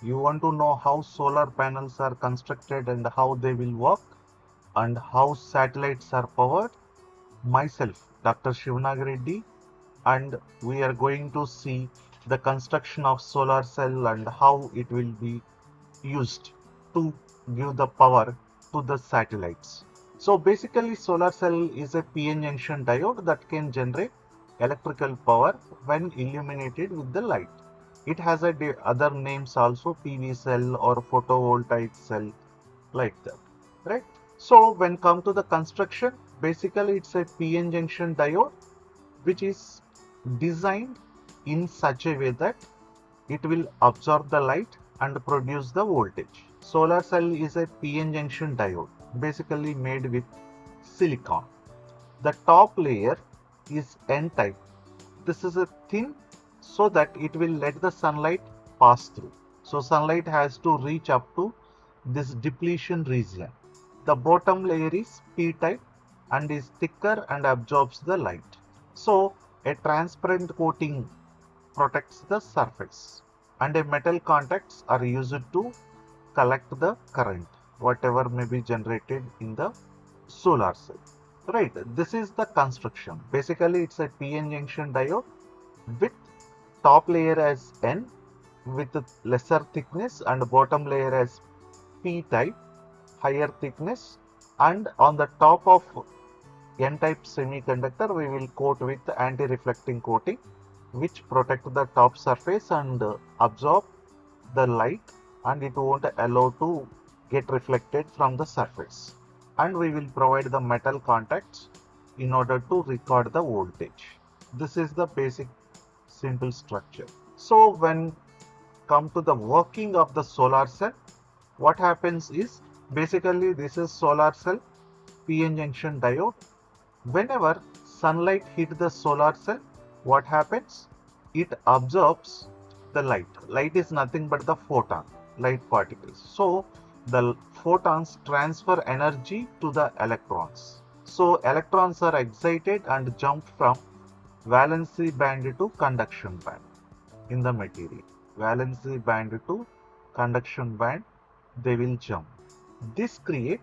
You want to know how solar panels are constructed and how they will work and how satellites are powered? Myself, Dr. Shivnag Reddy, and we are going to see the construction of solar cell and how it will be used to give the power to the satellites. So basically solar cell is a PN junction diode that can generate electrical power when illuminated with the light. It has other names also, PV cell or photovoltaic cell, like that, right? So when come to the construction, basically it's a PN junction diode which is designed in such a way that it will absorb the light and produce the voltage. Solar cell is a PN junction diode, basically made with silicon. The top layer is N type. This is a thin so that it will let the sunlight pass through. So sunlight has to reach up to this depletion region. The bottom layer is P type and is thicker and absorbs the light. So a transparent coating protects the surface, and a metal contacts are used to collect the current whatever may be generated in the solar cell. Right, this is the construction. Basically it's a PN junction diode with top layer as N with lesser thickness and bottom layer as P type, higher thickness, and on the top of N type semiconductor we will coat with anti-reflecting coating which protect the top surface and absorb the light, and it won't allow to get reflected from the surface. And we will provide the metal contacts in order to record the voltage. This is the basic simple structure. So when come to the working of the solar cell, what happens is basically this is solar cell PN junction diode. Whenever sunlight hit the solar cell, what happens? It absorbs the light. Light is nothing but the photon, light particles. So the photons transfer energy to the electrons. So electrons are excited and jump from valency band to conduction band in the material. Valency band to conduction band, they will jump. This create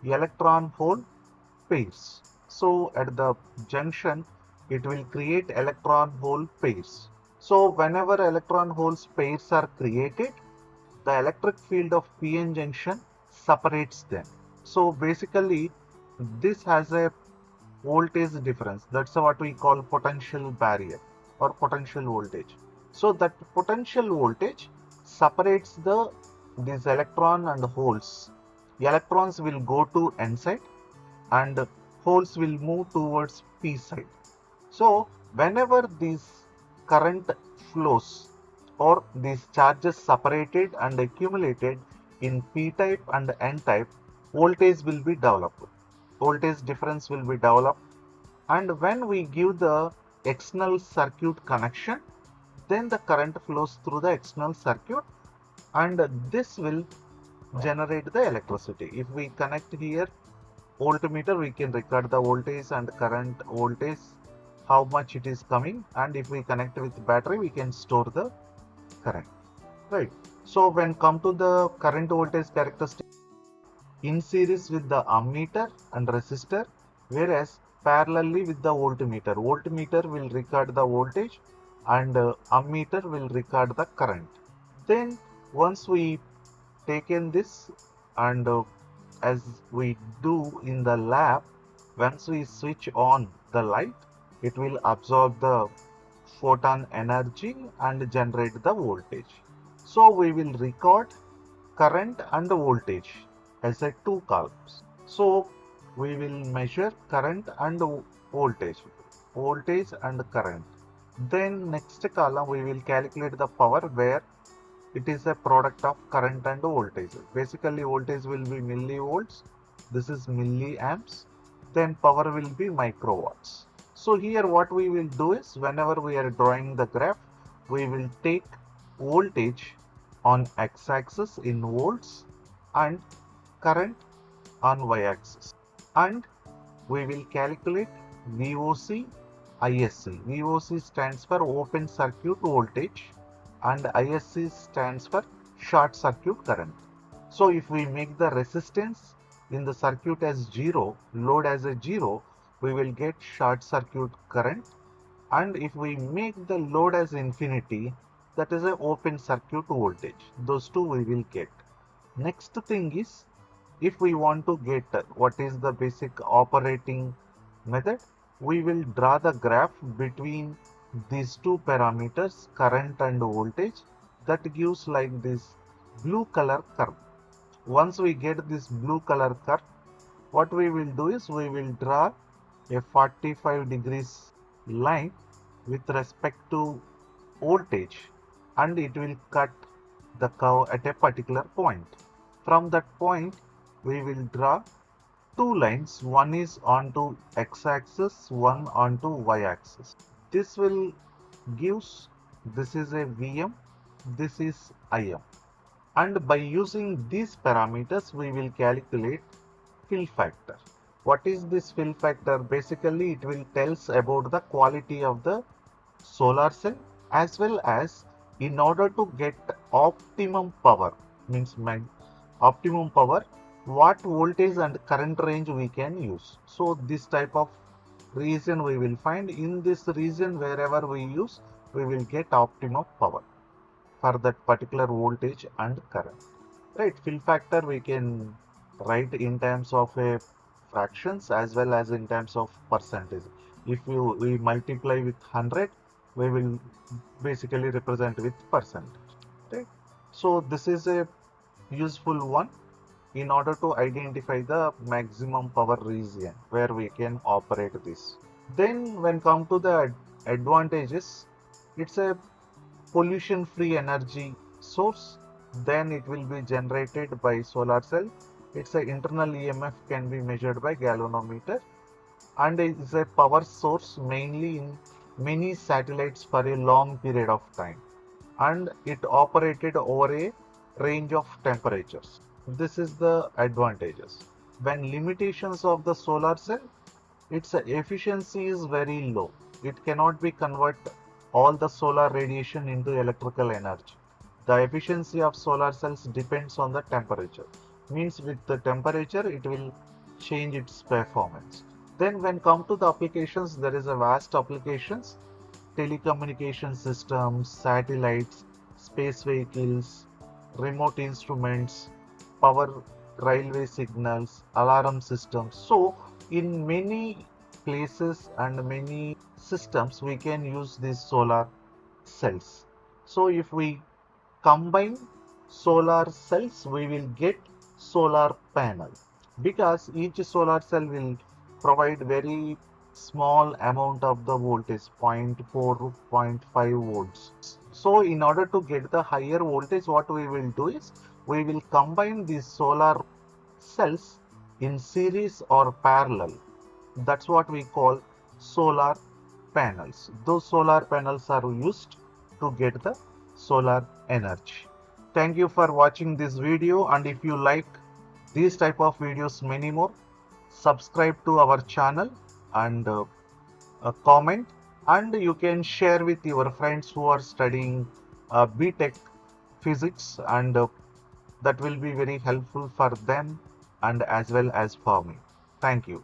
electron hole pairs. So at the junction, it will create electron hole pairs. So whenever electron holes pairs are created, the electric field of PN junction separates them. So basically this has a voltage difference. That's what we call potential barrier or potential voltage. So that potential voltage separates this electron and holes. Electrons will go to N side and holes will move towards P side. So whenever this current flows or these charges separated and accumulated in P type and N type, voltage will be developed. Voltage difference will be developed, and when we give the external circuit connection, then the current flows through the external circuit and this will generate the electricity. If we connect here voltmeter, we can record the voltage and current voltage, how much it is coming, and if we connect with battery, we can store the current, right? So when come to the current voltage characteristic, in series with the ammeter and resistor, whereas parallelly with the voltmeter. Voltmeter will record the voltage and ammeter will record the current. Then once we taken this and as we do in the lab, once we switch on the light, it will absorb the photon energy and generate the voltage. So we will record current and voltage as a two columns. So we will measure current and voltage and current. Then next column we will calculate the power where it is a product of current and voltage. Basically voltage will be millivolts, this is milliamps, then power will be microwatts. So here what we will do is whenever we are drawing the graph, we will take voltage on x-axis in volts and current on y-axis, and we will calculate VOC, ISC. VOC stands for open circuit voltage and ISC stands for short circuit current. So if we make the resistance in the circuit as 0, load as a 0, we will get short circuit current, and if we make the load as infinity, that is a open circuit voltage. Those two we will get. Next thing is, if we want to get what is the basic operating method, we will draw the graph between these two parameters, current and voltage, that gives like this blue color curve. Once we get this blue color curve, what we will do is we will draw a 45 degrees line with respect to voltage, and it will cut the curve at a particular point. From that point, we will draw two lines, one is onto x-axis, one onto y-axis. This will gives, this is a Vm, this is Im, and by using these parameters we will calculate fill factor. What is this fill factor? Basically it will tells about the quality of the solar cell, as well as in order to get optimum power, means optimum power, what voltage and current range we can use. So this type of region we will find. In this region, wherever we use, we will get optimum power for that particular voltage and current. Right, fill factor we can write in terms of a fractions as well as in terms of percentage. If we multiply with 100, we will basically represent with percentage. Right. So this is a useful one in order to identify the maximum power region where we can operate this. Then when come to the advantages, it's a pollution free energy source. Then it will be generated by solar cell. Its internal EMF can be measured by galvanometer, and it is a power source mainly in many satellites for a long period of time, and it operated over a range of temperatures. This is the advantages. When limitations of the solar cell, its efficiency is very low. It cannot be convert all the solar radiation into electrical energy. The efficiency of solar cells depends on the temperature. Means with the temperature it will change its performance. Then when come to the applications, there is a vast applications: telecommunication systems, satellites, space vehicles, remote instruments, power railway signals, alarm systems. So in many places and many systems we can use these solar cells. So if we combine solar cells, we will get solar panel, because each solar cell will provide very small amount of the voltage, 0.4 to 0.5 volts. So in order to get the higher voltage, what we will do is we will combine these solar cells in series or parallel. That's what we call solar panels. Those solar panels are used to get the solar energy. Thank you for watching this video, and if you like these type of videos many more, subscribe to our channel and comment, and you can share with your friends who are studying B.Tech physics, and that will be very helpful for them and as well as for me. Thank you.